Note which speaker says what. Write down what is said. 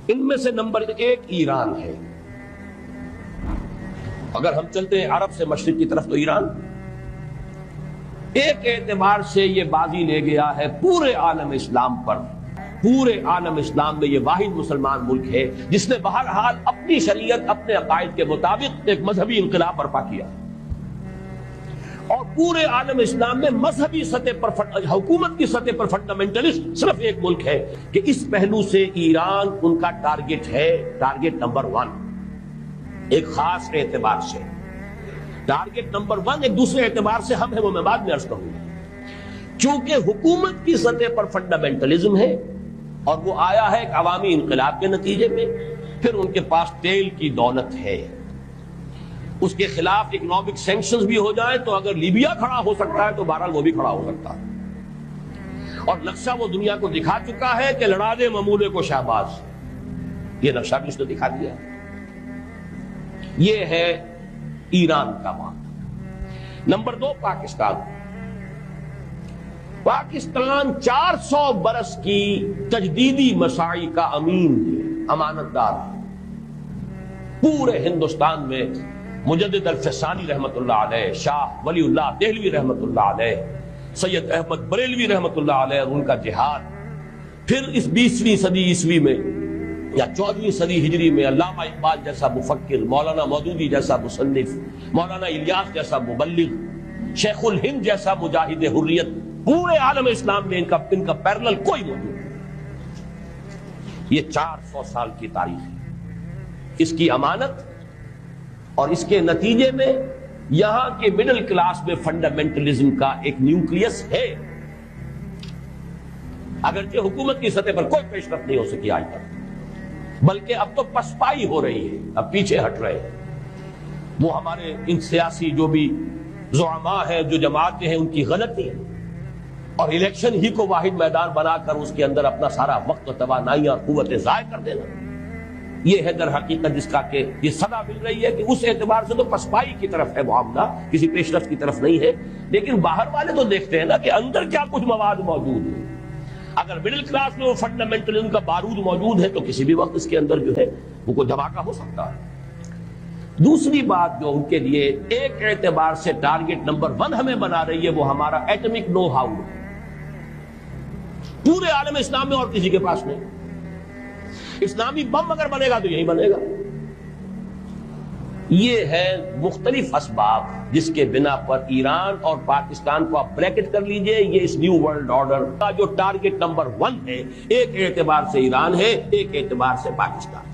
Speaker 1: ان میں سے نمبر 1 ایران ہے۔ اگر ہم چلتے ہیں عرب سے مشرق کی طرف تو ایران ایک اعتبار سے یہ بازی لے گیا ہے پورے عالم اسلام پر۔ پورے عالم اسلام میں یہ واحد مسلمان ملک ہے جس نے بہرحال اپنی شریعت اپنے عقائد کے مطابق ایک مذہبی انقلاب برپا کیا، اور پورے عالم اسلام میں مذہبی سطح پر حکومت کی سطح پر فنڈامنٹلسٹ صرف ایک ملک ہے کہ اس پہلو سے ایران ان کا ٹارگٹ ہے، ٹارگٹ نمبر 1 ایک خاص اعتبار سے۔ ٹارگٹ نمبر 1 ایک دوسرے اعتبار سے ہم ہے، وہ میں بعد میں عرض کروں گا۔ چونکہ حکومت کی سطح پر فنڈامنٹلزم ہے اور وہ آیا ہے ایک عوامی انقلاب کے نتیجے میں، پھر ان کے پاس تیل کی دولت ہے، اس کے خلاف اکنامک سینکشنز بھی ہو جائیں تو اگر لیبیا کھڑا ہو سکتا ہے تو بہرحال وہ بھی کھڑا ہو سکتا ہے، اور نقشہ وہ دنیا کو دکھا چکا ہے کہ لڑا دے ممولے کو شہباز، یہ نقشہ بھی اس نے دکھا دیا۔ یہ ہے ایران کا معاملہ۔ نمبر 2 پاکستان۔ پاکستان 400 برس کی تجدیدی مساعی کا امین ہے، امانت دار۔ پورے ہندوستان میں مجدد الفسانی رحمت اللہ علیہ، شاہ ولی اللہ دہلوی رحمت اللہ علیہ، سید احمد بریلوی رحمت اللہ علیہ اور ان کا جہاد، پھر اس 20ویں صدی عیسوی میں یا 14ویں صدی ہجری میں علامہ اقبال جیسا مفکر، مولانا مودودی جیسا مصنف، مولانا الیاس جیسا مبلغ، شیخ الہند جیسا مجاہد حریت، پورے عالم اسلام میں ان کا پیرلل کوئی موجود نہیں۔ یہ 400 سال کی تاریخ ہے، اس کی امانت اور اس کے نتیجے میں یہاں کے مڈل کلاس میں فنڈامنٹلزم کا ایک نیوکلیس ہے، اگرچہ حکومت کی سطح پر کوئی پیش رفت نہیں ہو سکی آج تک، بلکہ اب تو پسپائی ہو رہی ہے، اب پیچھے ہٹ رہے ہیں۔ وہ ہمارے ان سیاسی جو بھی زعماء ہیں، جو جماعتیں ہیں، ان کی غلطی اور الیکشن ہی کو واحد میدان بنا کر اس کے اندر اپنا سارا وقت و توانائی اور قوتیں ضائع کر دینا، یہ ہے در حقیقت جس کا کہ یہ صدا مل رہی ہے کہ اس اعتبار سے تو پسپائی کی طرف ہے معاملہ، کسی پیش رفت کی طرف نہیں ہے۔ لیکن باہر والے تو دیکھتے ہیں نا کہ اندر کیا کچھ مواد موجود ہے۔ اگر مڈل کلاس میں وہ فنڈامنٹلزم کا بارود موجود ہے تو کسی بھی وقت اس کے اندر جو ہے وہ کوئی دھماکہ ہو سکتا ہے۔ دوسری بات جو ان کے لیے ایک اعتبار سے ٹارگٹ نمبر 1 ہمیں بنا رہی ہے وہ ہمارا ایٹمک نو ہاؤ، پورے عالم اسلام میں اور کسی کے پاس نہیں۔ اسلامی بم اگر بنے گا تو یہی بنے گا۔ یہ ہے مختلف اسباب جس کے بنا پر ایران اور پاکستان کو آپ بریکٹ کر لیجئے، یہ اس نیو ورلڈ آرڈر کا جو ٹارگٹ نمبر 1 ہے، ایک اعتبار سے ایران ہے، ایک اعتبار سے پاکستان۔